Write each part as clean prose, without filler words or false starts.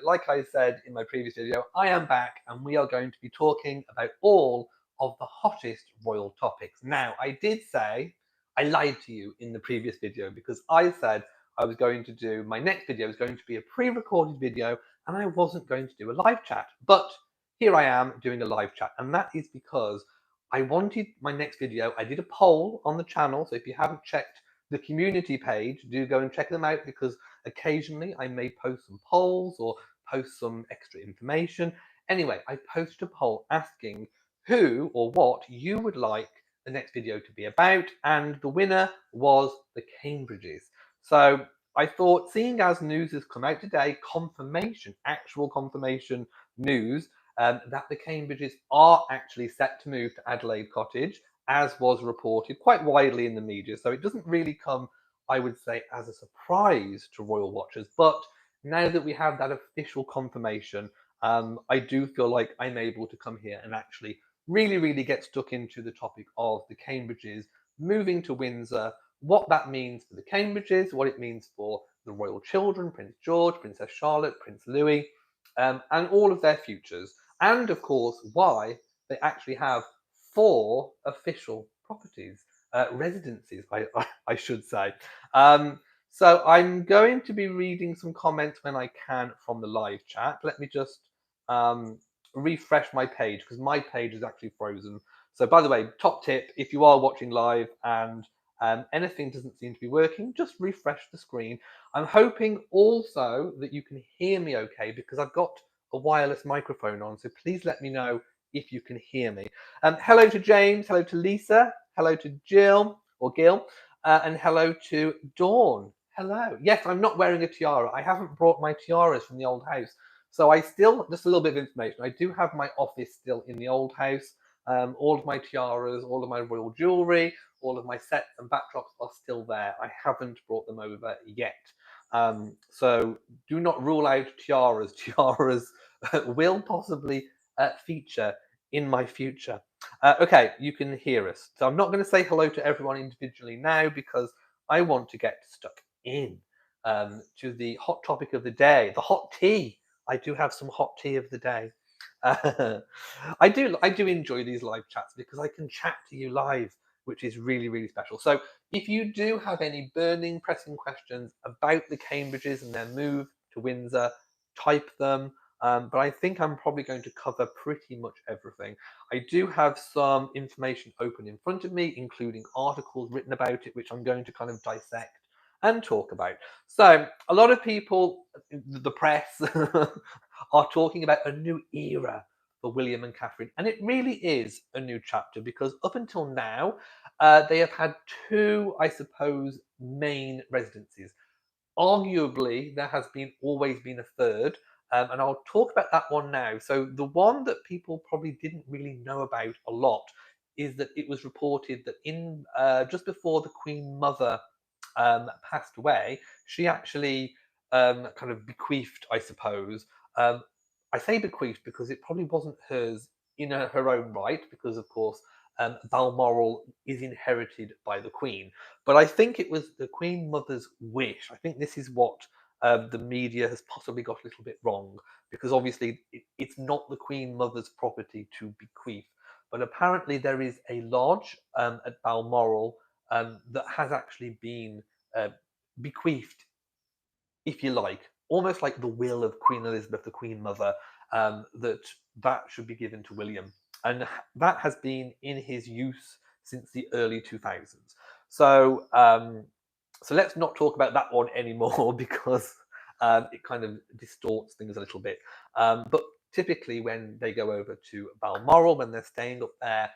like I said in my previous video, I am back and we are going to be talking about all of the hottest royal topics. Now, I did say, I lied to you in the previous video because I said I was going to do, my next video was going to be a pre-recorded video and I wasn't going to do a live chat. But here I am doing a live chat, and that is because I wanted my next video, I did a poll on the channel, so if you haven't checked the community page, do go and check them out, because occasionally I may post some polls or post some extra information. Anyway, I posted a poll asking who or what you would like the next video to be about, and the winner was the Cambridges. So I thought, seeing as news has come out today, confirmation, actual confirmation news, that the Cambridges are actually set to move to Adelaide Cottage, as was reported quite widely in the media. So it doesn't really come, I would say, as a surprise to royal watchers. But now that we have that official confirmation, I do feel like I'm able to come here and actually really get stuck into the topic of the Cambridges moving to Windsor, what that means for the Cambridges, what it means for the royal children, Prince George, Princess Charlotte, Prince Louis, and all of their futures. And of course, why they actually have 4 official properties, residencies, I should say. So I'm going to be reading some comments when I can from the live chat. Let me just refresh my page, because my page is actually frozen. So by the way, top tip, if you are watching live and anything doesn't seem to be working, just refresh the screen. I'm hoping also that you can hear me okay, because I've got a wireless microphone on, so please let me know if you can hear me. Hello to James, hello to Lisa, hello to Jill, or Gil, and hello to Dawn. Hello. Yes, I'm not wearing a tiara. I haven't brought my tiaras from the old house. So I still, just a little bit of information, I do have my office still in the old house. All of my tiaras, all of my royal jewellery, all of my sets and backdrops are still there. I haven't brought them over yet. So do not rule out tiaras. Tiaras will possibly feature in my future. Okay, you can hear us. So I'm not going to say hello to everyone individually now, because I want to get stuck in to the hot topic of the day, the hot tea. I do have some hot tea of the day. I do enjoy these live chats because I can chat to you live, which is really special. So if you do have any burning, pressing questions about the Cambridges and their move to Windsor, type them. But I think I'm probably going to cover pretty much everything. I do have some information open in front of me, including articles written about it, which I'm going to kind of dissect and talk about. So a lot of people, the press, are talking about a new era for William and Catherine, and it really is a new chapter, because up until now they have had 2, I suppose, main residencies. Arguably, there has always been a third, and I'll talk about that one now. So the one that people probably didn't really know about a lot is that it was reported that in just before the Queen Mother passed away, she actually kind of bequeathed, I suppose. I say bequeathed because it probably wasn't hers in her own right, because of course Balmoral is inherited by the Queen. But I think it was the Queen Mother's wish. I think this is what the media has possibly got a little bit wrong, because obviously it's not the Queen Mother's property to bequeath. But apparently there is a lodge at Balmoral that has actually been bequeathed, if you like, almost like the will of Queen Elizabeth, the Queen Mother, that should be given to William. And that has been in his use since the early 2000s. So, so let's not talk about that one anymore, because it kind of distorts things a little bit. But typically when they go over to Balmoral, when they're staying up there,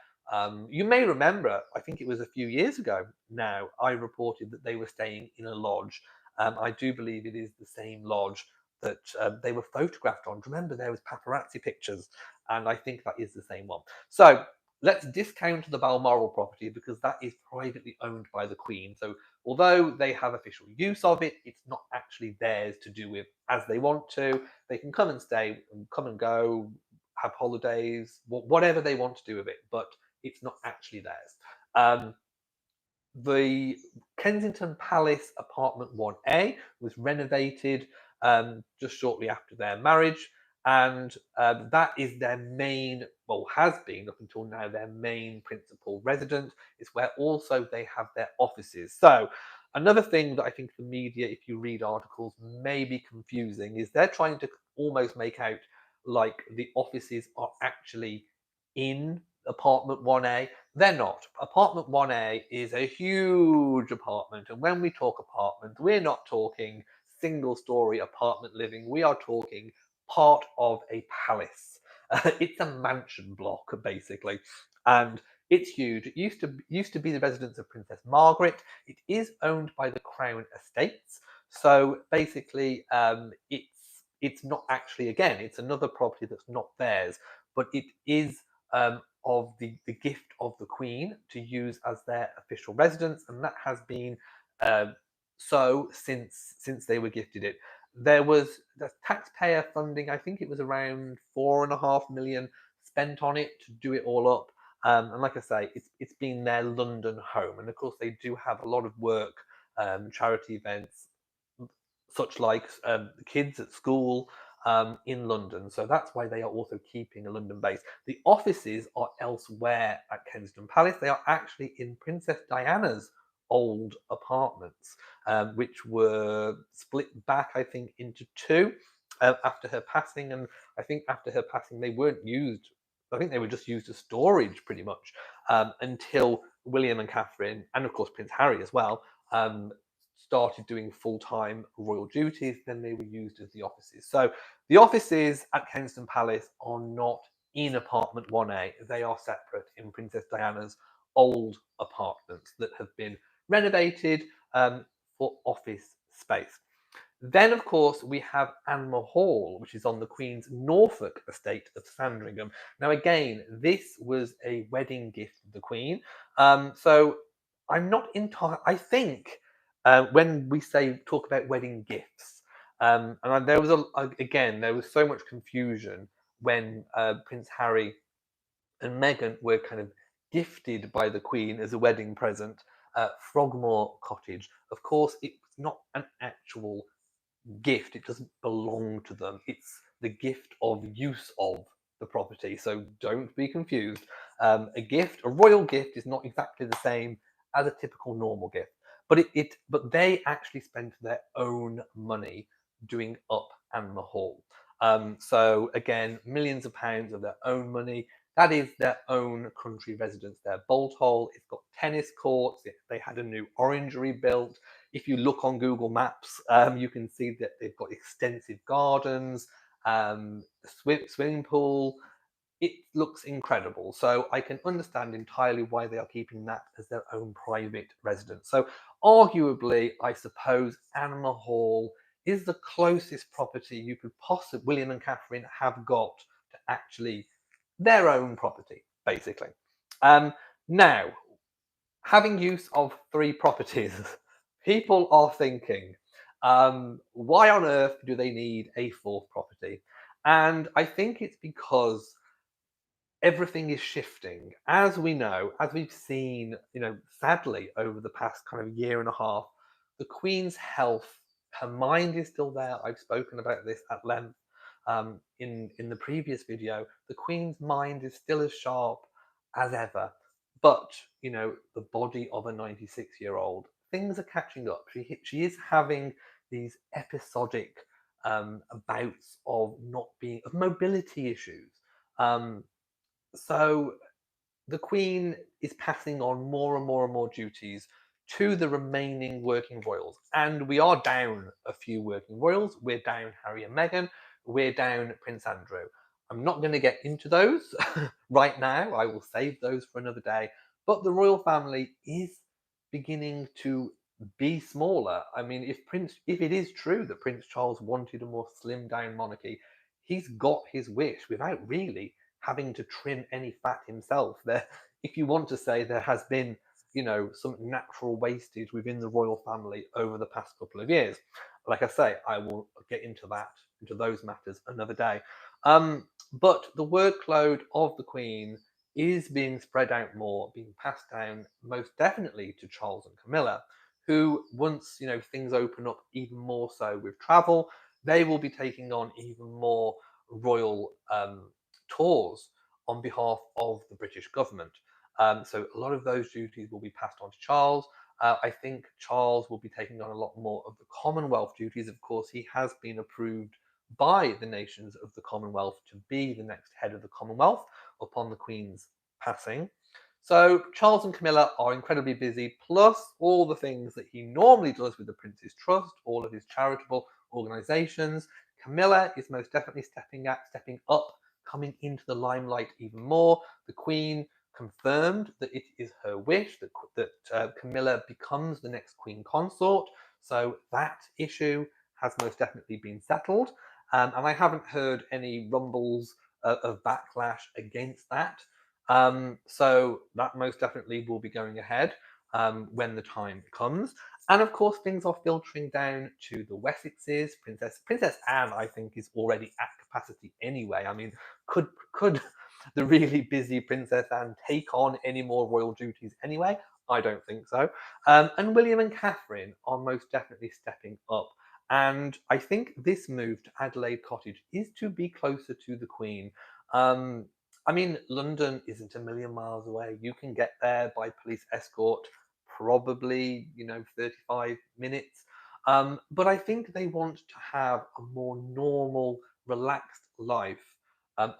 you may remember, I think it was a few years ago now, I reported that they were staying in a lodge. I do believe it is the same lodge that they were photographed on. Remember, there was paparazzi pictures, and I think that is the same one. So let's discount the Balmoral property, because that is privately owned by the Queen. So although they have official use of it, it's not actually theirs to do with as they want to. They can come and stay, and come and go, have holidays, whatever they want to do with it, but it's not actually theirs. The Kensington Palace apartment 1A was renovated just shortly after their marriage. And that is their main, well, has been up until now, their main principal residence. It's where also they have their offices. So another thing that I think the media, if you read articles, may be confusing is they're trying to almost make out like the offices are actually in apartment 1A. They're not. Apartment 1A is a huge apartment. And when we talk apartment, we're not talking single story apartment living. We are talking part of a palace. It's a mansion block, basically. And it's huge. It used to be the residence of Princess Margaret. It is owned by the Crown Estates. So basically, it's not actually, again, it's another property that's not theirs, but it is of the gift of the Queen to use as their official residence, and that has been so since they were gifted it. There was the taxpayer funding. I think it was around 4.5 million spent on it to do it all up. And like I say, it's been their London home, and of course they do have a lot of work, charity events, such like kids at school in London. So that's why they are also keeping a London base. The offices are elsewhere at Kensington Palace. They are actually in Princess Diana's old apartments, which were split back, I think, into two after her passing. And I think after her passing, they weren't used. I think they were just used as storage pretty much until William and Catherine, and of course Prince Harry as well, started doing full-time royal duties. Then they were used as the offices. So the offices at Kensington Palace are not in apartment 1A. They are separate in Princess Diana's old apartments that have been renovated for office space. Then, of course, we have Anmer Hall, which is on the Queen's Norfolk estate of Sandringham. Now, again, this was a wedding gift of the Queen. So I'm not entirely, I think when we say talk about wedding gifts, there was again, there was so much confusion when Prince Harry and Meghan were kind of gifted by the Queen as a wedding present Frogmore Cottage. Of course, it's not an actual gift. It doesn't belong to them. It's the gift of use of the property. So don't be confused. A royal gift, is not exactly the same as a typical normal gift. But they actually spent their own money doing up Anmer Hall. So again, millions of pounds of their own money. That is their own country residence, their Bolt Hole. It's got tennis courts. They had a new orangery built. If you look on Google Maps, you can see that they've got extensive gardens, swimming pool. It looks incredible. So I can understand entirely why they are keeping that as their own private residence. So arguably, I suppose Anmer Hall is the closest property you could possibly, William and Catherine have got to actually their own property, basically. Now, having use of 3 properties, people are thinking, why on earth do they need a 4th property? And I think it's because everything is shifting. As we know, as we've seen, sadly over the past kind of year and a half, the Queen's health, her mind is still there. I've spoken about this at length in the previous video. The Queen's mind is still as sharp as ever, but the body of a 96-year-old, things are catching up. She is having these episodic bouts of mobility issues. So the Queen is passing on more and more and more duties to the remaining working royals. And we are down a few working royals. We're down Harry and Meghan. We're down Prince Andrew. I'm not going to get into those right now. I will save those for another day. But the royal family is beginning to be smaller. I mean, if it is true that Prince Charles wanted a more slimmed down monarchy, he's got his wish without really having to trim any fat himself. If you want to say there has been, some natural wastage within the royal family over the past couple of years. Like I say, I will get into those matters another day. But the workload of the Queen is being spread out more, being passed down most definitely to Charles and Camilla, who once, things open up even more so with travel, they will be taking on even more royal tours on behalf of the British government. So a lot of those duties will be passed on to Charles. I think Charles will be taking on a lot more of the Commonwealth duties. Of course, he has been approved by the nations of the Commonwealth to be the next head of the Commonwealth upon the Queen's passing. So Charles and Camilla are incredibly busy, plus all the things that he normally does with the Prince's Trust, all of his charitable organisations. Camilla is most definitely stepping up, coming into the limelight even more. The Queen confirmed that it is her wish that Camilla becomes the next Queen Consort. So that issue has most definitely been settled. And I haven't heard any rumbles of backlash against that. So that most definitely will be going ahead when the time comes. And of course, things are filtering down to the Wessexes. Princess Anne, I think, is already at capacity anyway. I mean, could the really busy Princess Anne take on any more royal duties anyway? I don't think so. And William and Catherine are most definitely stepping up. And I think this move to Adelaide Cottage is to be closer to the Queen. Um, I mean, London isn't a million miles away. You can get there by police escort, probably, 35 minutes. But I think they want to have a more normal, relaxed life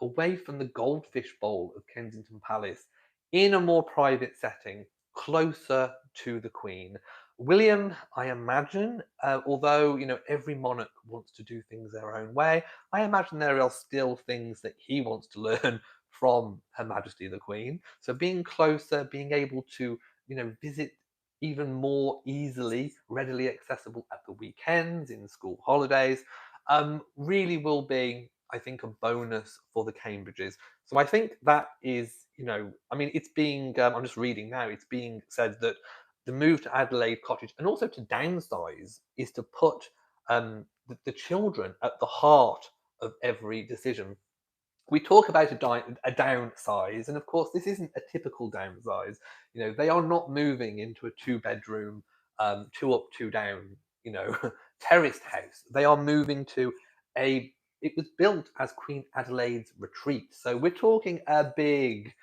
away from the goldfish bowl of Kensington Palace in a more private setting, closer to the Queen. William, I imagine, although every monarch wants to do things their own way, I imagine there are still things that he wants to learn from Her Majesty the Queen. So being closer, being able to, visit even more easily, readily accessible at the weekends, in school holidays, really will be, I think, a bonus for the Cambridges. So I think that is, I mean, it's being, I'm just reading now, it's being said that the move to Adelaide Cottage and also to downsize is to put the children at the heart of every decision. We talk about a downsize, and of course, this isn't a typical downsize. They are not moving into a two-bedroom, two up, two down, terraced house. They are moving to a. It was built as Queen Adelaide's retreat, so we're talking a big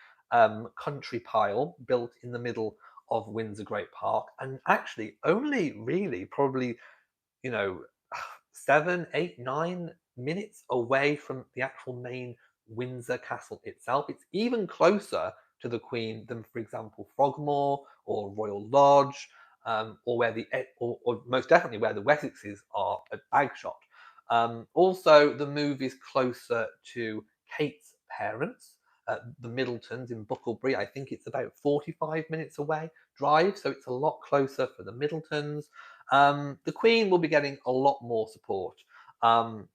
country pile built in the middle of Windsor Great Park, and actually only really probably you know 7, 8, 9 minutes away from the actual main Windsor Castle itself. It's even closer to the Queen than, for example, Frogmore or Royal Lodge, or or most definitely where the Wessexes are at Bagshot. Also, the move is closer to Kate's parents, the Middletons in Bucklebury. I think it's about 45 minutes away drive, so it's a lot closer for the Middletons. The Queen will be getting a lot more support. Um,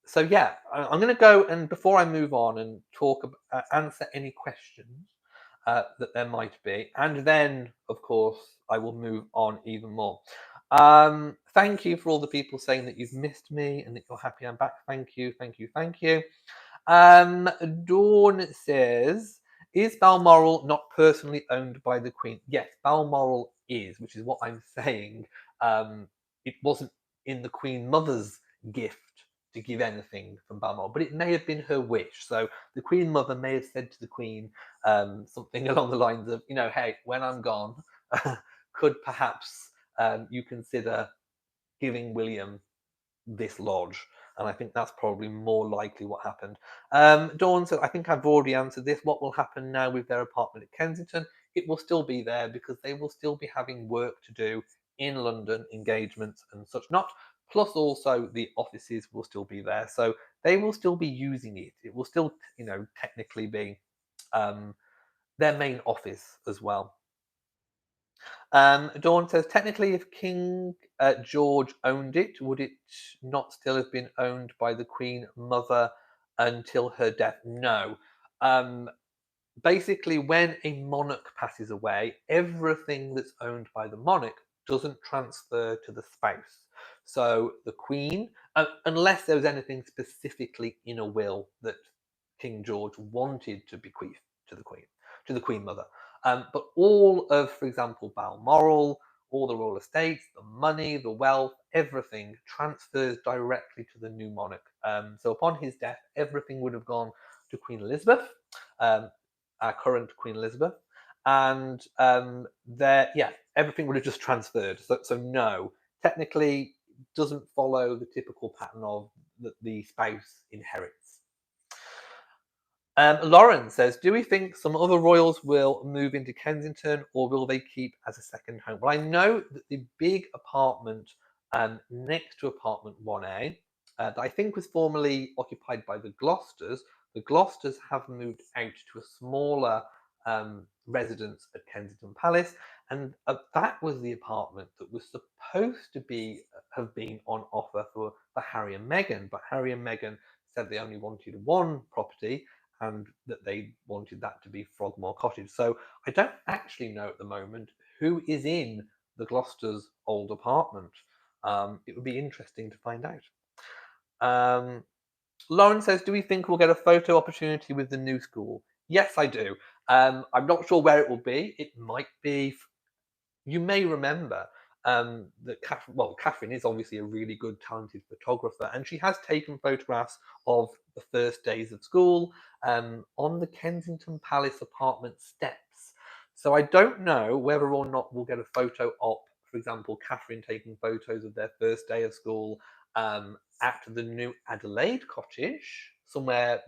so yeah, I'm going to go, and before I move on and answer any questions that there might be, and then of course I will move on even more. Thank you for all the people saying that you've missed me and that you're happy I'm back. Thank you, thank you, thank you. Dawn says, is Balmoral not personally owned by the Queen? Yes, Balmoral is, which is what I'm saying. It wasn't in the Queen Mother's gift to give anything from Balmoral, but it may have been her wish. So the Queen Mother may have said to the Queen something along the lines of, hey, when I'm gone, could perhaps you consider giving William this lodge? And I think that's probably more likely what happened. Dawn said, I think I've already answered this. What will happen now with their apartment at Kensington? It will still be there because they will still be having work to do in London, engagements and such not. Plus, also the offices will still be there, so they will still be using it. It will still, technically be their main office as well. Dawn says, technically, if King George owned it, would it not still have been owned by the Queen Mother until her death? No. Basically, when a monarch passes away, everything that's owned by the monarch doesn't transfer to the spouse. So the Queen, unless there was anything specifically in a will that King George wanted to bequeath to the Queen Mother. But all of, for example, Balmoral, all the royal estates, the money, the wealth, everything transfers directly to the new monarch. So upon his death, everything would have gone to Queen Elizabeth, our current Queen Elizabeth, and everything would have just transferred. So no, technically, doesn't follow the typical pattern of that the spouse inherits. Lauren says, do we think some other royals will move into Kensington, or will they keep as a second home? Well, I know that the big apartment next to apartment 1A, that I think was formerly occupied by the Gloucesters have moved out to a smaller residence at Kensington Palace, and that was the apartment that was supposed to have been on offer for Harry and Meghan, but Harry and Meghan said they only wanted one property, and that they wanted that to be Frogmore Cottage. So I don't actually know at the moment who is in the Gloucester's old apartment. It would be interesting to find out. Lauren says, do we think we'll get a photo opportunity with the new school? Yes, I do. I'm not sure where it will be. It might be, you may remember that Catherine is obviously a really good, talented photographer, and she has taken photographs of the first days of school on the Kensington Palace apartment steps. So I don't know whether or not we'll get a photo op, for example, Catherine taking photos of their first day of school at the new Adelaide Cottage, somewhere,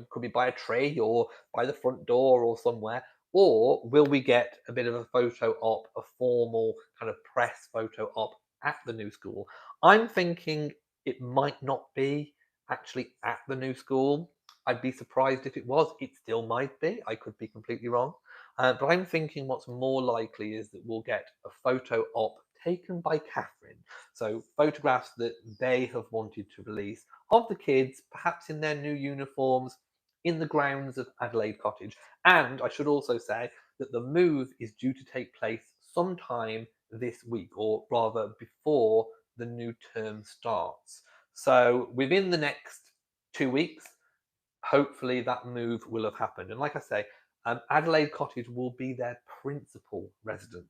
could be by a tree or by the front door or somewhere. Or will we get a bit of a photo op, a formal kind of press photo op at the new school? I'm thinking it might not be actually at the new school. I'd be surprised if it was. It still might be. I could be completely wrong. But I'm thinking what's more likely is that we'll get a photo op taken by Catherine. So photographs that they have wanted to release of the kids, perhaps in their new uniforms, in the grounds of Adelaide Cottage. And I should also say that the move is due to take place sometime this week, or rather before the new term starts. So within the next 2 weeks, hopefully that move will have happened. And like I say, Adelaide Cottage will be their principal residence.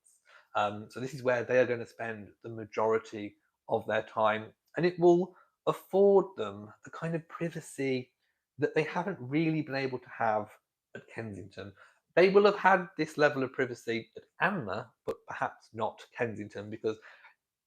So this is where they are going to spend the majority of their time, and it will afford them the kind of privacy that they haven't really been able to have at Kensington. They will have had this level of privacy at Anmer, but perhaps not Kensington, because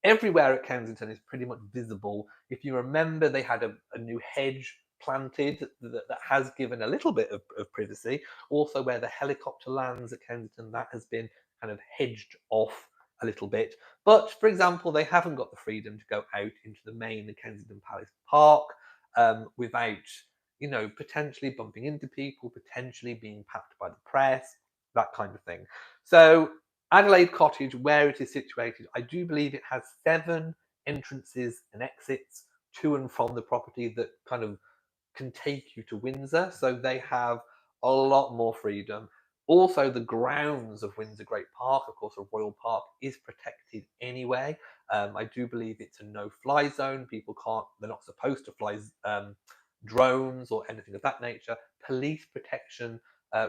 everywhere at Kensington is pretty much visible. If you remember, they had a new hedge planted that has given a little bit of privacy. Also, where the helicopter lands at Kensington, that has been kind of hedged off a little bit. But, for example, they haven't got the freedom to go out into the main Kensington Palace Park without, potentially bumping into people, potentially being papped by the press, that kind of thing. So Adelaide Cottage, where it is situated, I do believe it has 7 entrances and exits to and from the property that kind of can take you to Windsor. So they have a lot more freedom. Also, the grounds of Windsor Great Park, of course, a royal park, is protected anyway. I do believe it's a no-fly zone. They're not supposed to fly drones or anything of that nature. Police protection,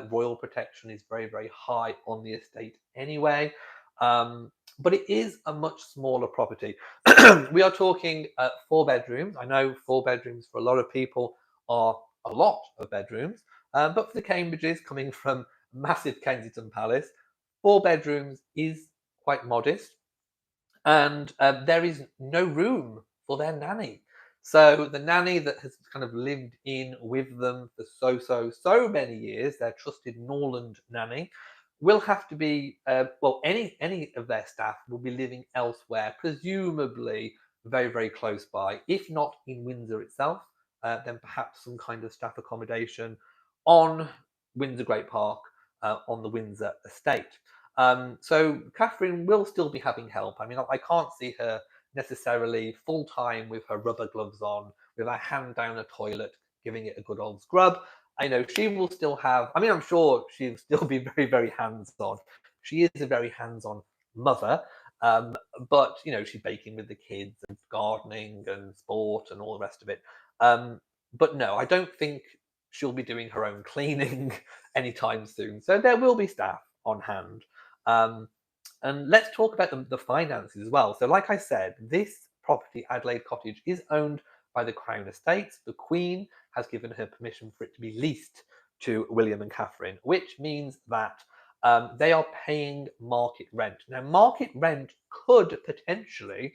royal protection is very, very high on the estate anyway. But it is a much smaller property. We are talking 4 bedrooms. I know 4 bedrooms for a lot of people are a lot of bedrooms, but for the Cambridges, coming from massive Kensington Palace, 4 bedrooms is quite modest, and there is no room for their nanny. So the nanny that has kind of lived in with them for so many years, their trusted Norland nanny, will have to be any of their staff will be living elsewhere, presumably very, very close by, if not in Windsor itself, then perhaps some kind of staff accommodation on Windsor Great Park, on the Windsor estate. So Catherine will still be having help. I mean, I can't see her necessarily full time with her rubber gloves on, with her hand down a toilet, giving it a good old scrub. I know she will still have, I mean, I'm sure she'll still be very, very hands-on. She is a very hands-on mother, but, she's baking with the kids and gardening and sport and all the rest of it. But no, I don't think she'll be doing her own cleaning anytime soon. So there will be staff on hand. And let's talk about the finances as well. So, like I said, this property, Adelaide Cottage, is owned by the Crown Estates. The Queen has given her permission for it to be leased to William and Catherine, which means that they are paying market rent. Now, market rent could potentially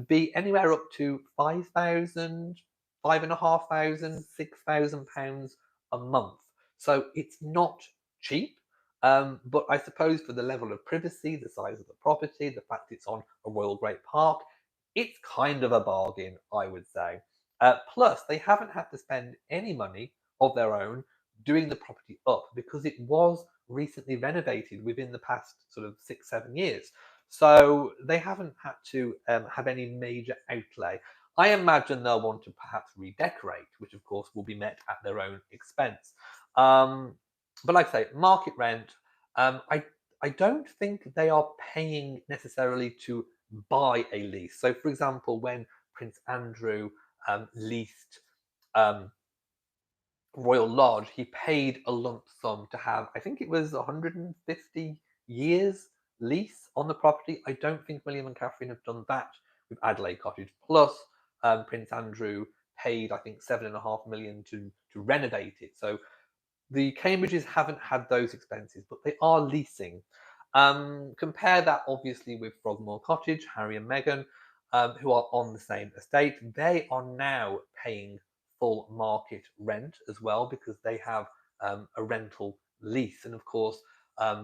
be anywhere up to 5,000, 5,500, 6,000 pounds a month. So it's not cheap. But I suppose for the level of privacy, the size of the property, the fact it's on a Royal Great Park, it's kind of a bargain, I would say. Plus, they haven't had to spend any money of their own doing the property up because it was recently renovated within the past sort of 6, 7 years. So they haven't had to have any major outlay. I imagine they'll want to perhaps redecorate, which of course will be met at their own expense. Um, but like I say, market rent. I don't think they are paying necessarily to buy a lease. So, for example, when Prince Andrew leased um, Royal Lodge, he paid a lump sum to have, I think it was 150 years lease on the property. I don't think William and Catherine have done that with Adelaide Cottage. Plus, Prince Andrew paid, I think, 7.5 million to renovate it. So the Cambridges haven't had those expenses, but they are leasing. Compare that obviously with Frogmore Cottage, Harry and Meghan, who are on the same estate. They are now paying full market rent as well because they have a rental lease. And of course,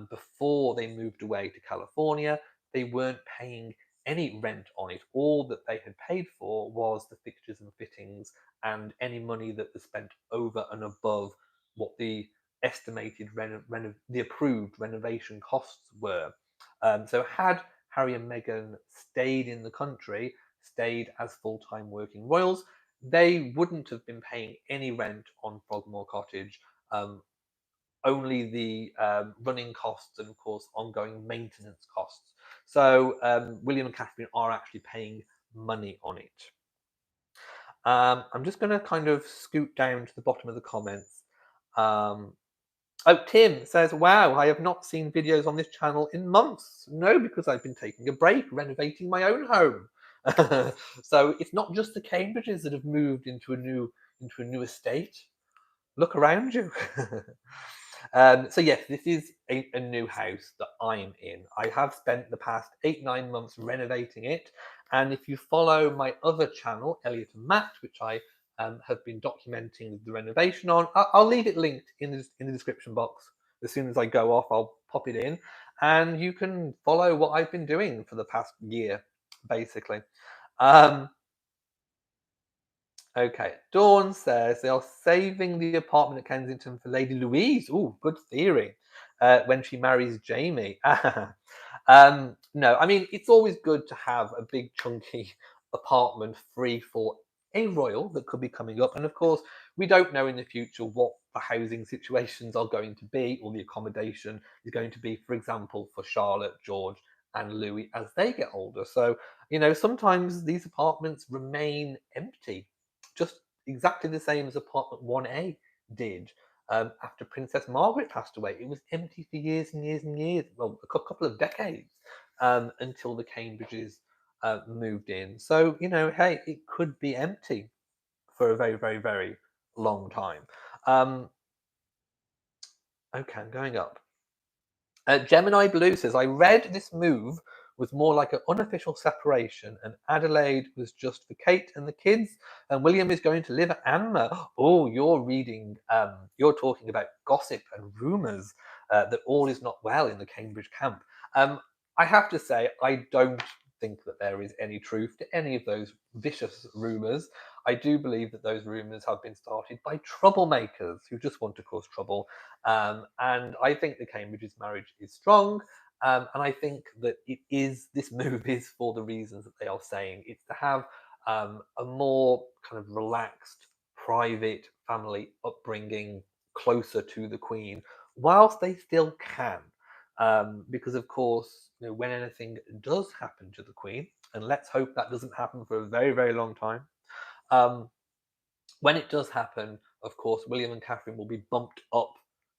before they moved away to California, they weren't paying any rent on it. All that they had paid for was the fixtures and fittings and any money that was spent over and above what the estimated the approved renovation costs were. So had Harry and Meghan stayed in the country, stayed as full-time working royals, they wouldn't have been paying any rent on Frogmore Cottage, only the running costs and, of course, ongoing maintenance costs. So William and Catherine are actually paying money on it. I'm just going to kind of scoot down to the bottom of the comments. Oh, Tim says, wow, I have not seen videos on this channel in months. No, because I've been taking a break renovating my own home. So it's not just the Cambridges that have moved into a new estate. Look around you. So yes, this is a new house that I'm in. I have spent the past 8, 9 months renovating it. And if you follow my other channel, Elliot and Matt, which I have been documenting the renovation on, I'll leave it linked in the description box. As soon as I go off, I'll pop it in. And you can follow what I've been doing for the past year, basically. Okay, Dawn says they are saving the apartment at Kensington for Lady Louise. Ooh, good theory. When she marries Jamie. No, I mean, it's always good to have a big chunky apartment free for a royal that could be coming up. And of course, we don't know in the future what the housing situations are going to be or the accommodation is going to be, for example, for Charlotte, George, and Louis as they get older. So, sometimes these apartments remain empty, just exactly the same as apartment 1A did. After Princess Margaret passed away, it was empty for years and years and years, well, a couple of decades, until the Cambridges moved in. So, hey, it could be empty for a very, very, very long time. Okay, I'm going up. Gemini Blue says, I read this move was more like an unofficial separation, and Adelaide was just for Kate and the kids, and William is going to live at Anmer. Oh, you're talking about gossip and rumours that all is not well in the Cambridge camp. I have to say, I don't think that there is any truth to any of those vicious rumours. I do believe that those rumours have been started by troublemakers who just want to cause trouble. And I think the Cambridge's marriage is strong. And I think that this move is for the reasons that they are saying. It's to have a more kind of relaxed, private family upbringing closer to the Queen, whilst they still can. Because, of course, when anything does happen to the Queen, and let's hope that doesn't happen for a very, very long time, when it does happen, of course, William and Catherine will be bumped up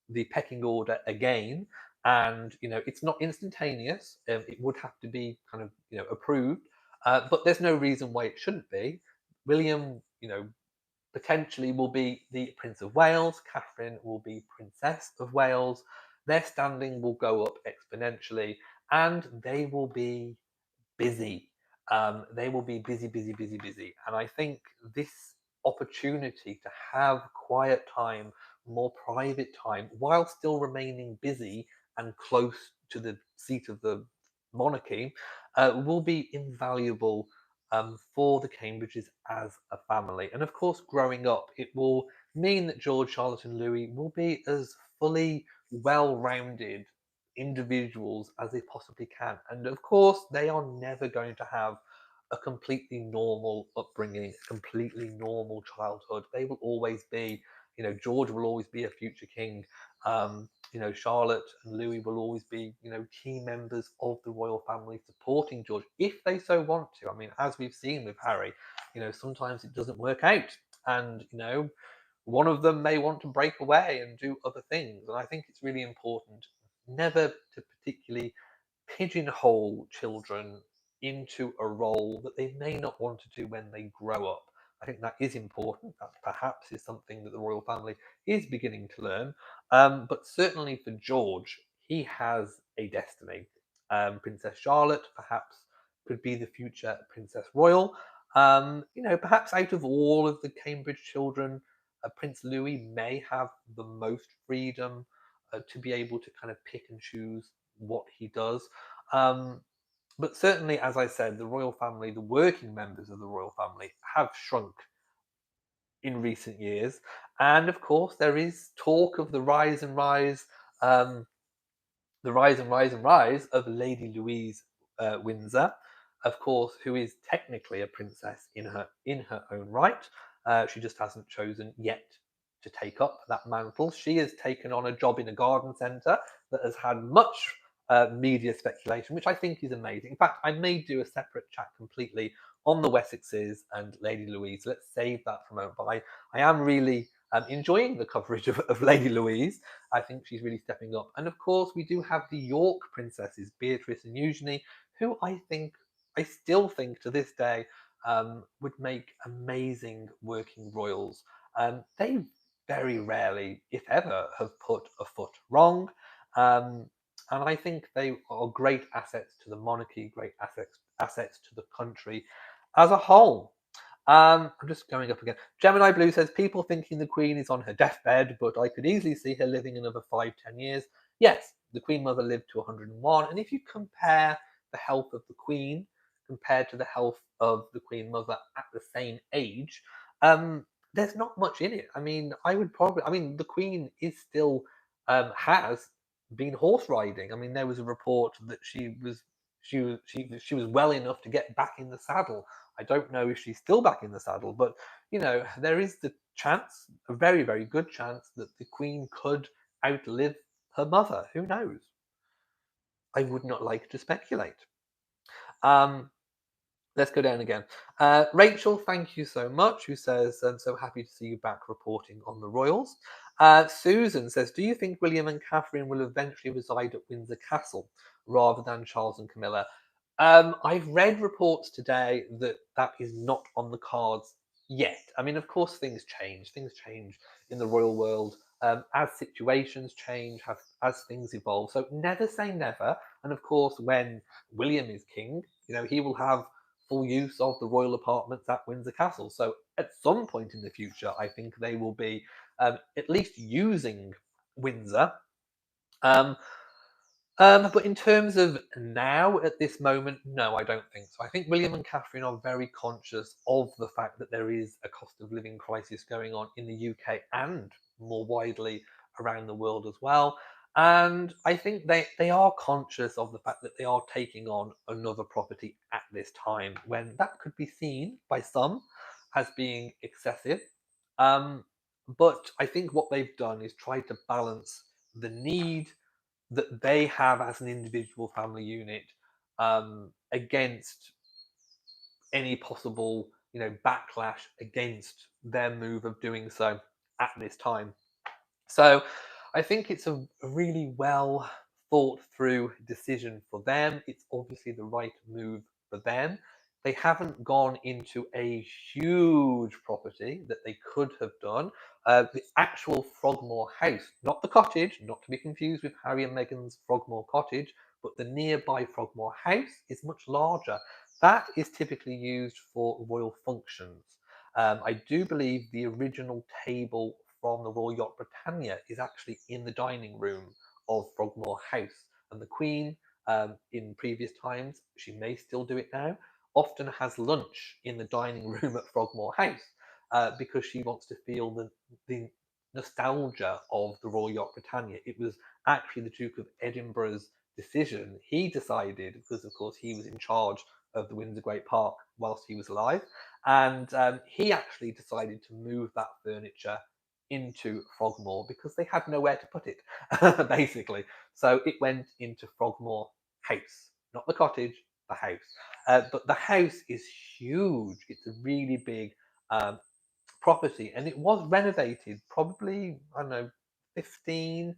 the pecking order again, and it's not instantaneous. It would have to be kind of approved, but there's no reason why it shouldn't be. William, potentially will be the Prince of Wales. Catherine will be Princess of Wales. Their standing will go up exponentially, and they will be busy. They will be busy, busy, busy, busy. And I think this opportunity to have quiet time, more private time, while still remaining busy and close to the seat of the monarchy, will be invaluable for the Cambridges as a family. And of course, growing up, it will mean that George, Charlotte, and Louis will be as fully well rounded individuals as they possibly can. And of course, they are never going to have a completely normal upbringing, a completely normal childhood. They will always be, George will always be a future king. Charlotte and Louis will always be, key members of the royal family supporting George if they so want to. I mean, as we've seen with Harry, sometimes it doesn't work out. And, one of them may want to break away and do other things. And I think it's really important never to particularly pigeonhole children into a role that they may not want to do when they grow up. I think that is important. That perhaps is something that the royal family is beginning to learn. But certainly for George, he has a destiny. Princess Charlotte perhaps could be the future Princess Royal. Perhaps out of all of the Cambridge children, Prince Louis may have the most freedom to be able to kind of pick and choose what he does. Um, but certainly, as I said, the royal family, the working members of the royal family, have shrunk in recent years. And of course, there is talk of the rise and rise, the rise and rise and rise of Lady Louise Windsor, of course, who is technically a princess in her own right. She just hasn't chosen yet to take up that mantle. She has taken on a job in a garden centre that has had much media speculation, which I think is amazing. In fact, I may do a separate chat completely on the Wessexes and Lady Louise. Let's save that for a moment. But I am really enjoying the coverage of Lady Louise. I think she's really stepping up. And of course, we do have the York princesses, Beatrice and Eugenie, who I still think to this day, would make amazing working royals. They very rarely, if ever, have put a foot wrong. And I think they are great assets to the monarchy, great assets to the country as a whole. I'm just going up again. Gemini Blue says, people thinking the Queen is on her deathbed, but I could easily see her living another 5-10 years. Yes, the Queen Mother lived to 101. And if you compare the health of the Queen compared to the health of the Queen Mother at the same age, there's not much in it. I mean, the Queen is still, has been horse riding. I mean, there was a report that she was well enough to get back in the saddle. I don't know if she's still back in the saddle, but there is the chance, a very, very good chance, that the Queen could outlive her mother. Who knows? I would not like to speculate. Um, let's go down again. Rachel, thank you so much, who says, I'm so happy to see you back reporting on the Royals. Susan says, do you think William and Catherine will eventually reside at Windsor Castle rather than Charles and Camilla? I've read reports today that that is not on the cards yet. I mean, of course, things change. Things change in the royal world as situations change, as things evolve. So never say never. And of course, when William is king, he will have full use of the royal apartments at Windsor Castle. So at some point in the future, I think they will be at least using Windsor. But in terms of now, at this moment, no, I don't think so. I think William and Catherine are very conscious of the fact that there is a cost of living crisis going on in the UK and more widely around the world as well. And I think they are conscious of the fact that they are taking on another property at this time when that could be seen by some as being excessive. Um, but I think what they've done is try to balance the need that they have as an individual family unit against any possible backlash against their move of doing so at this time. So I think it's a really well thought through decision for them. It's obviously the right move for them. They haven't gone into a huge property that they could have done. The actual Frogmore house, not the cottage, not to be confused with Harry and Meghan's Frogmore cottage, but the nearby Frogmore house is much larger. That is typically used for royal functions. I do believe the original table from the Royal Yacht Britannia is actually in the dining room of Frogmore House. And the Queen, in previous times, she may still do it now, often has lunch in the dining room at Frogmore House because she wants to feel the nostalgia of the Royal Yacht Britannia. It was actually the Duke of Edinburgh's decision. He decided, because of course he was in charge of the Windsor Great Park whilst he was alive, and he actually decided to move that furniture into Frogmore because they had nowhere to put it, basically. So it went into Frogmore House, not the cottage, the house. But the house is huge. It's a really big property, and it was renovated probably, I don't know, 15,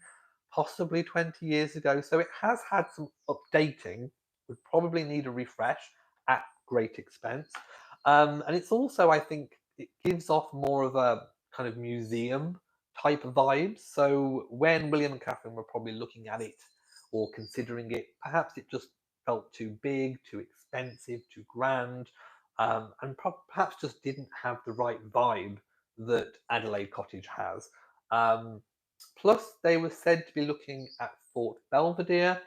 possibly 20 years ago. So it has had some updating, would probably need a refresh at great expense. And it's also, I think, it gives off more of a kind of museum type of vibes. So when William and Catherine were probably looking at it or considering it, perhaps it just felt too big, too expensive, too grand, and perhaps just didn't have the right vibe that Adelaide Cottage has. Um, Plus, they were said to be looking at Fort Belvedere,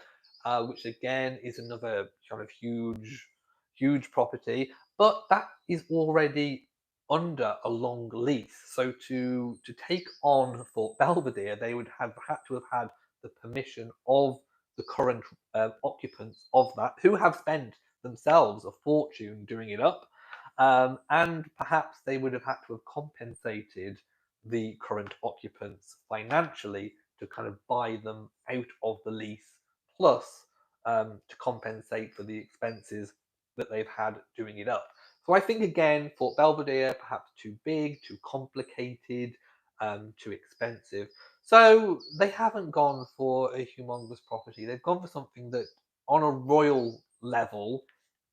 which again is another kind of huge property, but that is already under a long lease. So to take on Fort Belvedere, they would have had to have had the permission of the current occupants of that, who have spent themselves a fortune doing it up, and perhaps they would have had to have compensated the current occupants financially to kind of buy them out of the lease, plus to compensate for the expenses that they've had doing it up. So I think again, Fort Belvedere, perhaps too big, too complicated, too expensive. So they haven't gone for a humongous property. They've gone for something that, on a royal level,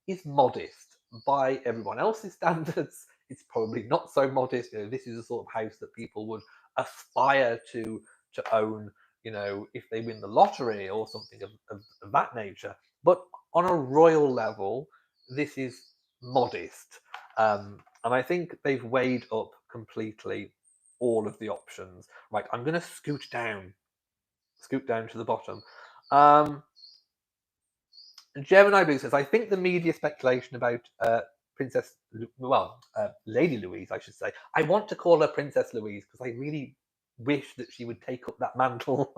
is modest by everyone else's standards. It's probably not so modest. You know, this is the sort of house that people would aspire to own, you know, if they win the lottery or something of that nature. But on a royal level, this is modest. And I think they've weighed up completely all of the options. Right, I'm going to scoot down to the bottom. Gemini Blue says, I think the media speculation about Lady Louise, I should say. I want to call her Princess Louise because I really wish that she would take up that mantle.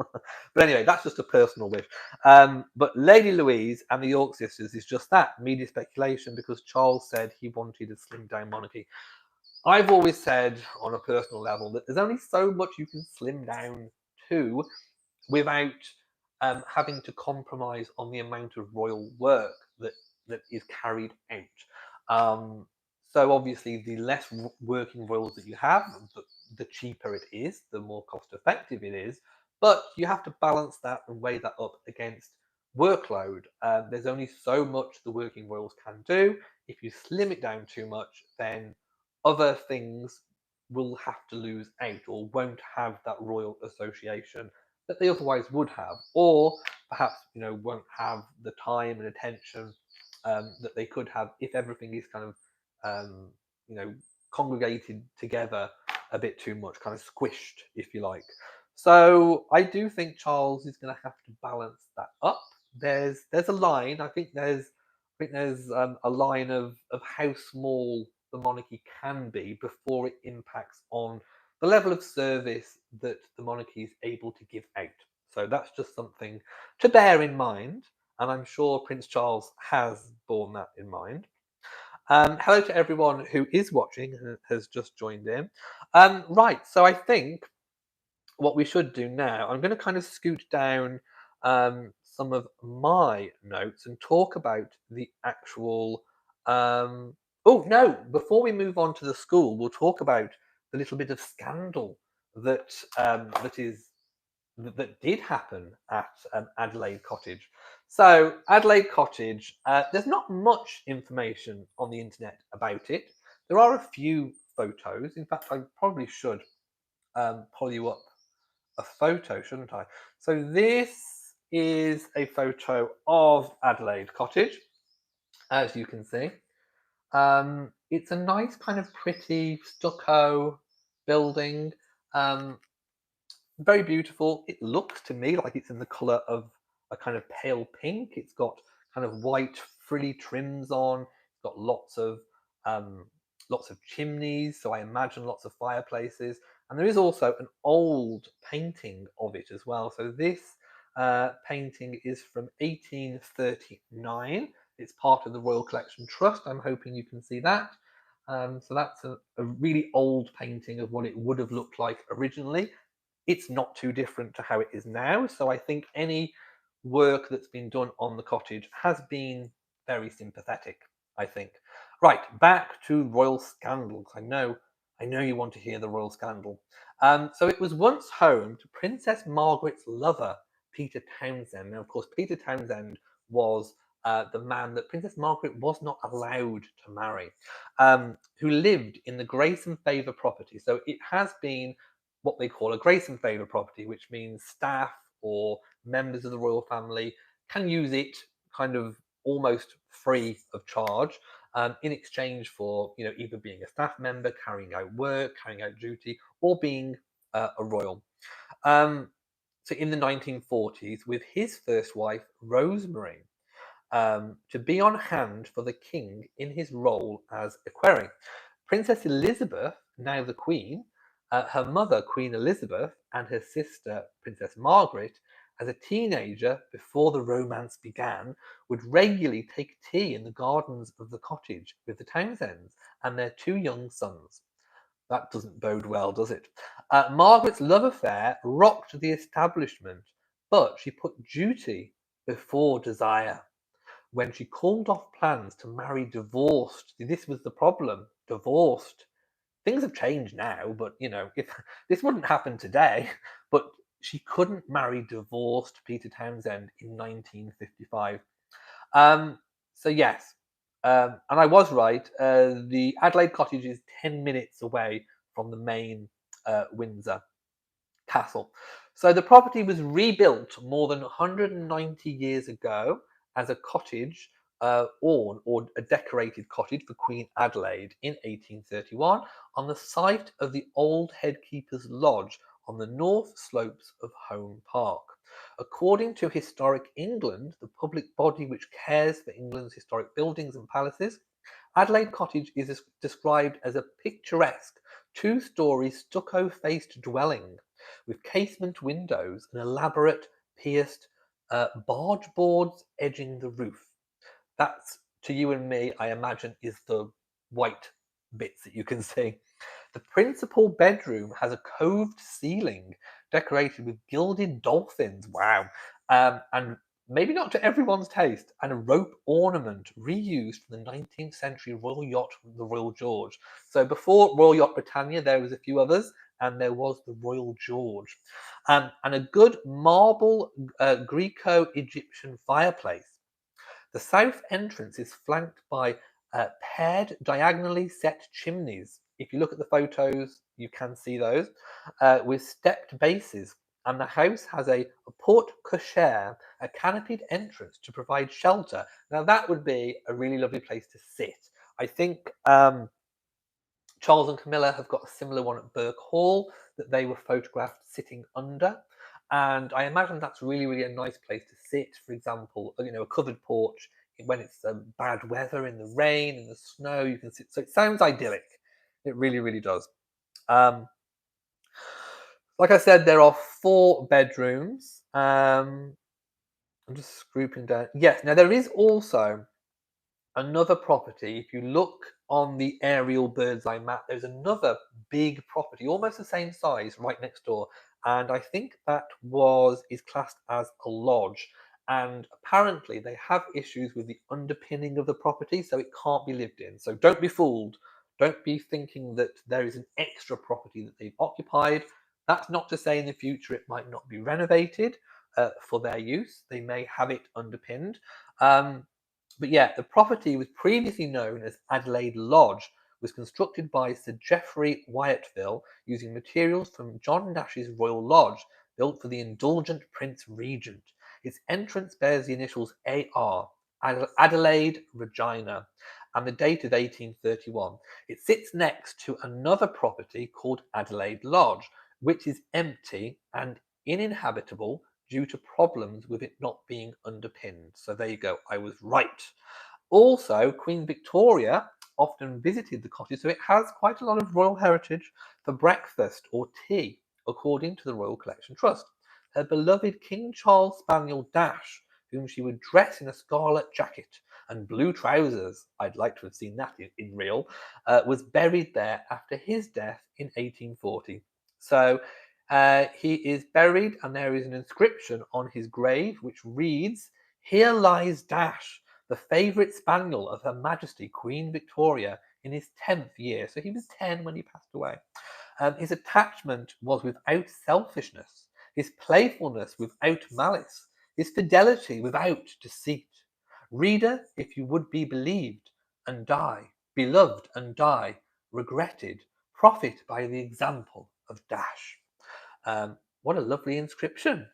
But anyway, that's just a personal wish. But Lady Louise and the York sisters is just that, media speculation, because Charles said he wanted a slimmed down monarchy. I've always said on a personal level that there's only so much you can slim down to without having to compromise on the amount of royal work that is carried out. So obviously, the less working royals that you have, the cheaper it is, the more cost effective it is. But you have to balance that and weigh that up against workload. There's only so much the working royals can do. If you slim it down too much, then other things will have to lose out or won't have that royal association that they otherwise would have, or perhaps, you know, won't have the time and attention that they could have if everything is kind of you know, congregated together a bit too much, kind of squished, if you like. So I do think Charles is going to have to balance that up. There's a line. I think there's a line of how small the monarchy can be before it impacts on the level of service that the monarchy is able to give out. So that's just something to bear in mind, and I'm sure Prince Charles has borne that in mind. Hello to everyone who is watching and has just joined in. Right, so I think what we should do now, I'm going to kind of scoot down some of my notes and talk about the actual. Oh no! Before we move on to the school, we'll talk about the little bit of scandal that that did happen at Adelaide Cottage. So Adelaide Cottage, there's not much information on the internet about it. There are a few photos. In fact, I probably should pull you up a photo, shouldn't I? So this is a photo of Adelaide Cottage, as you can see. It's a nice kind of pretty stucco building. Um, Very beautiful. It looks to me like it's in the colour of a kind of pale pink. It's got kind of white frilly trims on. It's got um, lots of chimneys, so I imagine lots of fireplaces. And there is also an old painting of it as well. So this painting is from 1839. It's part of the Royal Collection Trust. I'm hoping you can see that. So that's a really old painting of what it would have looked like originally. It's not too different to how it is now. So I think any work that's been done on the cottage has been very sympathetic, I think. Right, back to royal scandals. I know you want to hear the royal scandal. So it was once home to Princess Margaret's lover, Peter Townsend. Now, of course, Peter Townsend was the man that Princess Margaret was not allowed to marry, who lived in the Grace and Favour property. So it has been what they call a grace and favour property, which means staff or members of the royal family can use it kind of almost free of charge, in exchange for either being a staff member, carrying out work, carrying out duty, or being a royal. So in the 1940s, with his first wife, Rosemary, to be on hand for the king in his role as equerry. Princess Elizabeth, now the Queen, her mother, Queen Elizabeth, and her sister, Princess Margaret, as a teenager before the romance began, would regularly take tea in the gardens of the cottage with the Townsends and their two young sons. That doesn't bode well, does it? Margaret's love affair rocked the establishment, but she put duty before desire when she called off plans to marry divorced. This was the problem. Divorced. Things have changed now, but if this wouldn't happen today, but she couldn't marry divorced Peter Townsend in 1955. So yes, and I was right. The Adelaide Cottage is 10 minutes away from the main Windsor Castle. So the property was rebuilt more than 190 years ago as a cottage, or a decorated cottage for Queen Adelaide in 1831 on the site of the old headkeeper's lodge on the north slopes of Home Park. According to Historic England, the public body which cares for England's historic buildings and palaces, Adelaide Cottage is described as a picturesque two-storey stucco-faced dwelling with casement windows and elaborate pierced barge boards edging the roof. That's, to you and me, I imagine, is the white bits that you can see. The principal bedroom has a coved ceiling decorated with gilded dolphins. Wow. And maybe not to everyone's taste, and a rope ornament reused from the 19th century royal yacht, the Royal George. So before Royal Yacht Britannia, there was a few others, and there was the Royal George. And a good marble Greco-Egyptian fireplace. The south entrance is flanked by paired diagonally set chimneys. If you look at the photos, you can see those, with stepped bases. And the house has a porte cochere, a canopied entrance to provide shelter. Now that would be a really lovely place to sit. I think Charles and Camilla have got a similar one at Burke Hall that they were photographed sitting under. And I imagine that's really, really a nice place to sit. For example, a covered porch when it's bad weather, in the rain, in the snow, you can sit. So it sounds idyllic. It really, really does. Like I said, there are 4 bedrooms. I'm just grouping down. Yes, now there is also another property. If you look on the aerial bird's eye map, there's another big property, almost the same size, right next door. And I think that is classed as a lodge. And apparently they have issues with the underpinning of the property, so it can't be lived in. So don't be fooled. Don't be thinking that there is an extra property that they've occupied. That's not to say in the future it might not be renovated for their use. They may have it underpinned. But yeah, the property was previously known as Adelaide Lodge, was constructed by Sir Geoffrey Wyatville using materials from John Nash's Royal Lodge, built for the indulgent Prince Regent. Its entrance bears the initials AR, Adelaide Regina, and the date of 1831. It sits next to another property called Adelaide Lodge, which is empty and uninhabitable due to problems with it not being underpinned. So there you go, I was right. Also, Queen Victoria often visited the cottage, so it has quite a lot of royal heritage for breakfast or tea, according to the Royal Collection Trust. Her beloved King Charles Spaniel Dash, whom she would dress in a scarlet jacket and blue trousers, I'd like to have seen that in real, was buried there after his death in 1840. So he is buried, and there is an inscription on his grave which reads, "Here lies Dash, the favourite spaniel of Her Majesty Queen Victoria, in his 10th year." So he was 10 when he passed away. His attachment was without selfishness, his playfulness without malice, his fidelity without deceit. Reader, if you would be believed and die, beloved and die, regretted, profit by the example of Dash. What a lovely inscription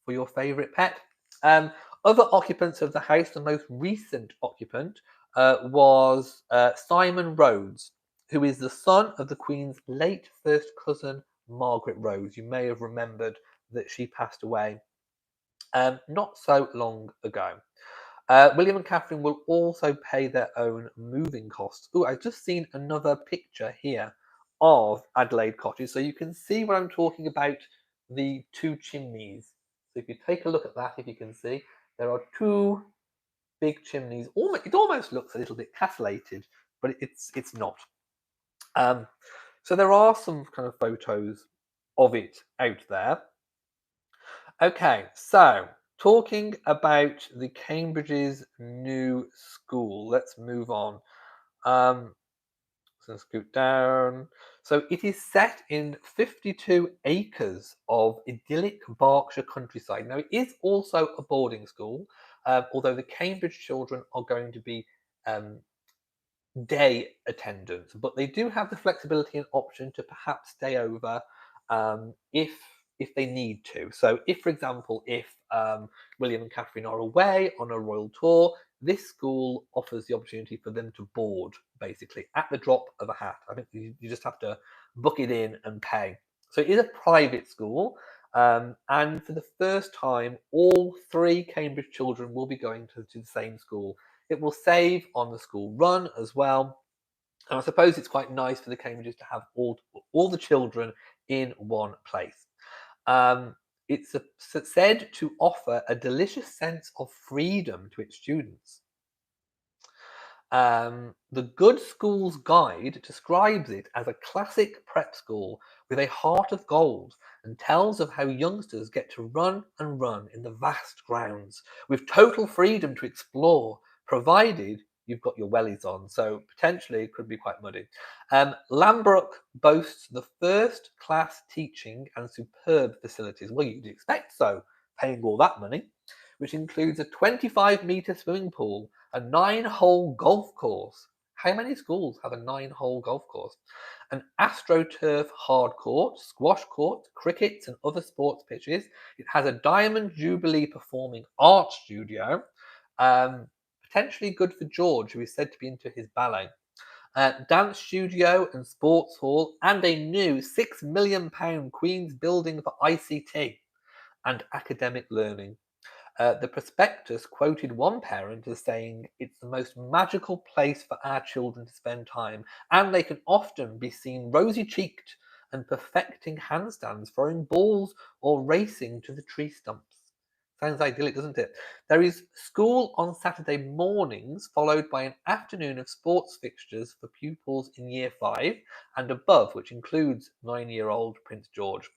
for your favourite pet. Other occupants of the house, the most recent occupant was Simon Rhodes, who is the son of the Queen's late first cousin, Margaret Rhodes. You may have remembered that she passed away not so long ago. William and Catherine will also pay their own moving costs. Oh, I've just seen another picture here of Adelaide Cottage, so you can see what I'm talking about, the two chimneys. So if you take a look at that, if you can see, there are two big chimneys. It almost looks a little bit castellated, but it's not. So there are some kind of photos of it out there. Okay, so talking about the Cambridge's new school, let's move on. So scoot down. So it is set in 52 acres of idyllic Berkshire countryside. Now, it is also a boarding school, although the Cambridge children are going to be day attendants, but they do have the flexibility and option to perhaps stay over if they need to. So if, for example, if William and Catherine are away on a royal tour, this school offers the opportunity for them to board, basically, at the drop of a hat. I think you just have to book it in and pay. So it is a private school, and for the first time, all three Cambridge children will be going to the same school. It will save on the school run as well. And I suppose it's quite nice for the Cambridges to have all the children in one place. It's said to offer a delicious sense of freedom to its students. The Good Schools Guide describes it as a classic prep school with a heart of gold, and tells of how youngsters get to run and run in the vast grounds with total freedom to explore, provided you've got your wellies on, so potentially it could be quite muddy. Lambrook boasts the first class teaching and superb facilities. Well, you'd expect so, paying all that money, which includes a 25-metre swimming pool, a 9-hole golf course. How many schools have a 9-hole golf course? An AstroTurf hard court, squash court, cricket and other sports pitches. It has a Diamond Jubilee performing arts studio, potentially good for George, who is said to be into his ballet. Dance studio and sports hall, and a new £6 million Queen's building for ICT and academic learning. The prospectus quoted one parent as saying, "It's the most magical place for our children to spend time, and they can often be seen rosy-cheeked and perfecting handstands, throwing balls or racing to the tree stumps." Sounds idyllic, doesn't it? There is school on Saturday mornings, followed by an afternoon of sports fixtures for pupils in Year 5 and above, which includes 9-year-old Prince George.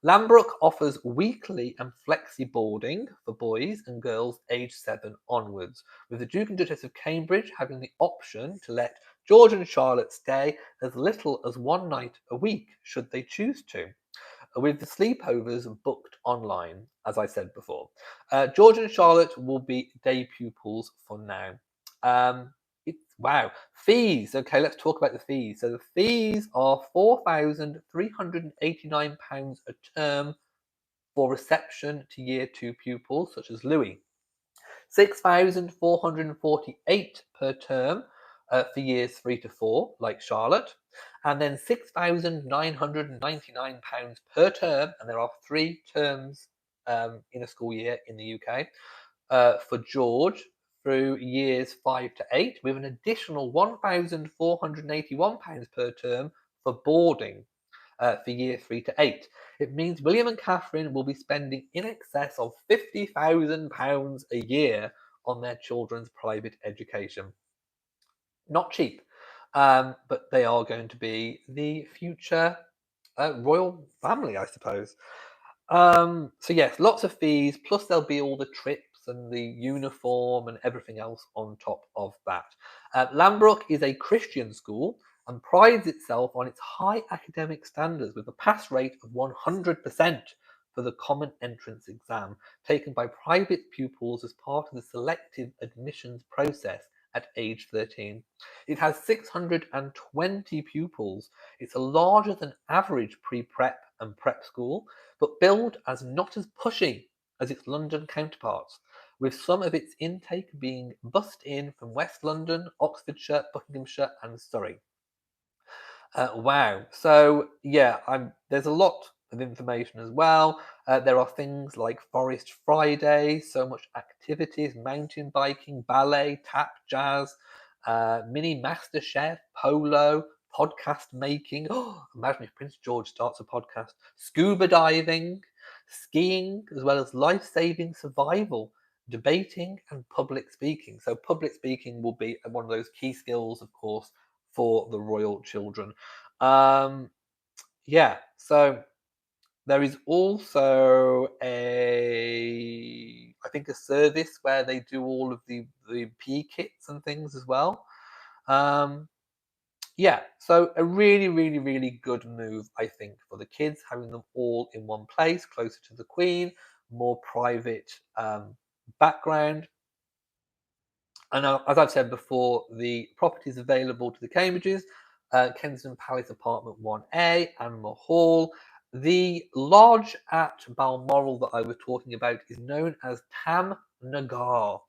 Lambrook offers weekly and flexi boarding for boys and girls aged 7 onwards, with the Duke and Duchess of Cambridge having the option to let George and Charlotte stay as little as one night a week, should they choose to. with the sleepovers booked online, as I said before. George and Charlotte will be day pupils for now. Wow. Fees. Okay, let's talk about the fees. So the fees are £4,389 a term for reception to year 2 pupils, such as Louis. 6,448 per term for years 3 to 4, like Charlotte, and then £6,999 per term, and there are 3 terms in a school year in the UK, for George through years 5 to 8, with an additional £1,481 per term for boarding for year 3 to 8. It means William and Catherine will be spending in excess of £50,000 a year on their children's private education. Not cheap, but they are going to be the future royal family, I suppose. So yes, lots of fees, plus there'll be all the trips and the uniform and everything else on top of that. Lambrook is a Christian school and prides itself on its high academic standards with a pass rate of 100% for the common entrance exam taken by private pupils as part of the selective admissions process at age 13. It has 620 pupils. It's a larger than average pre-prep and prep school, but billed as not as pushy as its London counterparts, with some of its intake being bussed in from West London, Oxfordshire, Buckinghamshire and Surrey. Wow. So yeah, there's a lot of information as well. There are things like Forest Friday, so much activities, mountain biking, ballet, tap, jazz, mini master chef, polo, podcast making. Oh, imagine if Prince George starts a podcast. Scuba diving, skiing, as well as life-saving survival, debating and public speaking. So public speaking will be one of those key skills, of course, for the royal children. Yeah, so there is also I think a service where they do all of the PE kits and things as well. Yeah, so a really, really, really good move, I think, for the kids, having them all in one place, closer to the Queen, more private background. And as I've said before, the properties available to the Cambridges, Kensington Palace Apartment 1A, Anmer Hall. The lodge at Balmoral that I was talking about is known as Tam Nagar.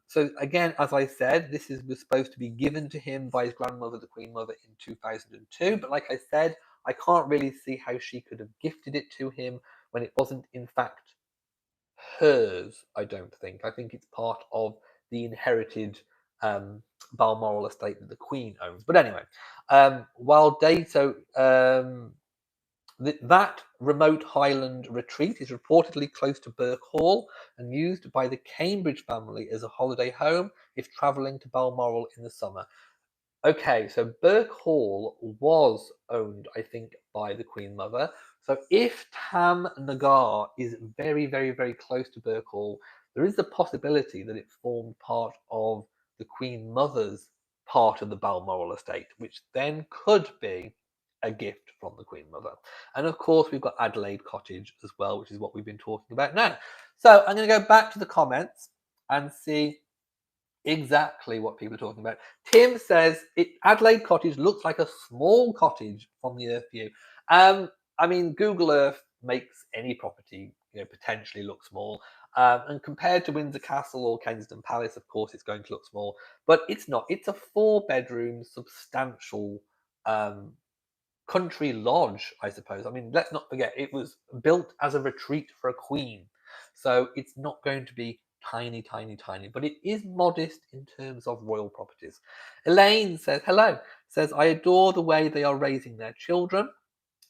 So again, as I said, was supposed to be given to him by his grandmother, the Queen Mother, in 2002. But like I said, I can't really see how she could have gifted it to him when it wasn't, in fact, hers. I don't think. I think it's part of the inherited Balmoral estate that the Queen owns. But anyway, while that remote Highland retreat is reportedly close to Burke Hall and used by the Cambridge family as a holiday home if travelling to Balmoral in the summer. Okay, so Burke Hall was owned, I think, by the Queen Mother. So if Tam Nagar is very, very, very close to Burke Hall, there is the possibility that it formed part of the Queen Mother's part of the Balmoral estate, which then could be a gift from the Queen Mother. And of course, we've got Adelaide Cottage as well, which is what we've been talking about now. So I'm going to go back to the comments and see exactly what people are talking about. Tim says Adelaide Cottage looks like a small cottage from the Earth view. I mean, Google Earth makes any property, potentially look small. And compared to Windsor Castle or Kensington Palace, of course, it's going to look small. But it's not. It's a 4-bedroom, substantial country lodge, I suppose. I mean, let's not forget, it was built as a retreat for a queen. So it's not going to be tiny, tiny, tiny, but it is modest in terms of royal properties. Elaine says, hello, says, I adore the way they are raising their children.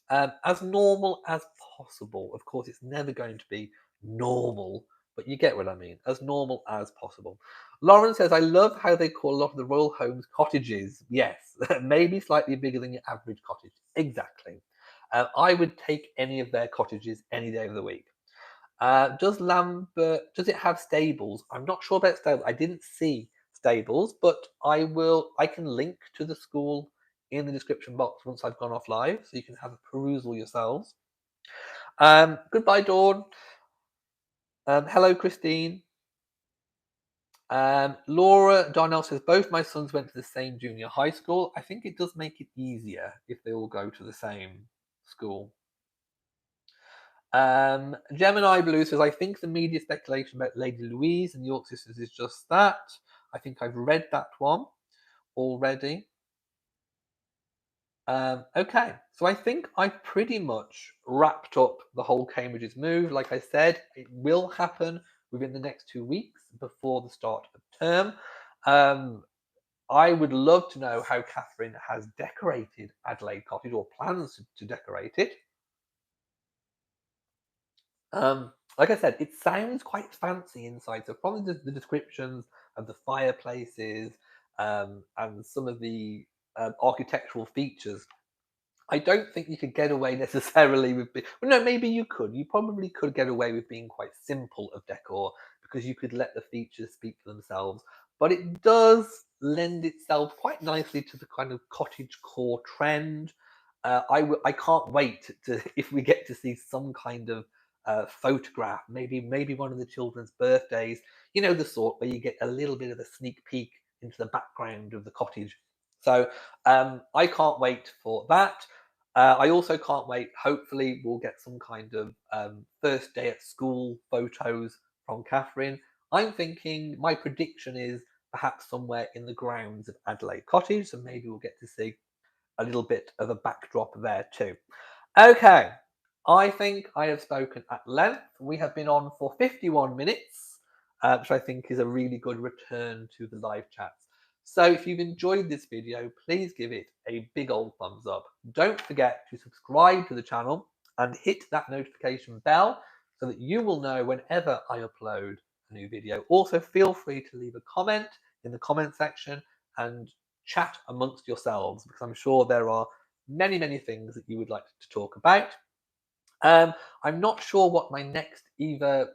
As normal as possible. Of course, it's never going to be normal, but you get what I mean. As normal as possible. Lauren says, I love how they call a lot of the royal homes cottages. Yes, maybe slightly bigger than your average cottage. Exactly. I would take any of their cottages any day of the week. Does it have stables? I'm not sure about stables. I didn't see stables, but I can link to the school in the description box once I've gone off live, so you can have a perusal yourselves. Goodbye, Dawn. Hello, Christine. Laura Darnell says both my sons went to the same junior high school. I think it does make it easier if they all go to the same school. Gemini Blue says I think the media speculation about Lady Louise and the York sisters is just that. I think I've read that one already. Okay, so I think I've pretty much wrapped up the whole Cambridge's move. Like I said, it will happen within the next 2 weeks before the start of term. I would love to know how Catherine has decorated Adelaide Cottage or plans to decorate it. Like I said, it sounds quite fancy inside. So from the descriptions of the fireplaces and some of the architectural features, I don't think you could get away necessarily with well, no, maybe you could. You probably could get away with being quite simple of decor because you could let the features speak for themselves. But it does lend itself quite nicely to the kind of cottage core trend. I can't wait to if we get to see some kind of photograph, maybe one of the children's birthdays. You know, the sort where you get a little bit of a sneak peek into the background of the cottage. So I can't wait for that. I also can't wait. Hopefully, we'll get some kind of first day at school photos from Catherine. I'm thinking my prediction is perhaps somewhere in the grounds of Adelaide Cottage, so maybe we'll get to see a little bit of a backdrop there too. Okay, I think I have spoken at length. We have been on for 51 minutes, which I think is a really good return to the live chats. So if you've enjoyed this video, please give it a big old thumbs up. Don't forget to subscribe to the channel and hit that notification bell so that you will know whenever I upload a new video. Also, feel free to leave a comment in the comment section and chat amongst yourselves because I'm sure there are many things that you would like to talk about. I'm not sure what my next either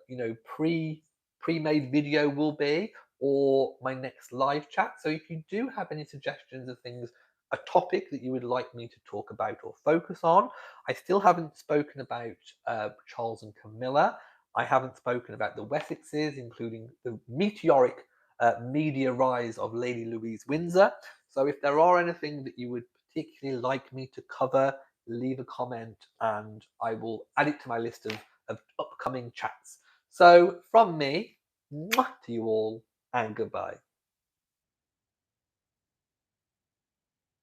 pre-made video will be or my next live chat. So if you do have any suggestions of things, a topic that you would like me to talk about or focus on, I still haven't spoken about Charles and Camilla. I haven't spoken about the Wessexes, including the meteoric media rise of Lady Louise Windsor. So if there are anything that you would particularly like me to cover, leave a comment and I will add it to my list of upcoming chats. So from me, to you all, and goodbye.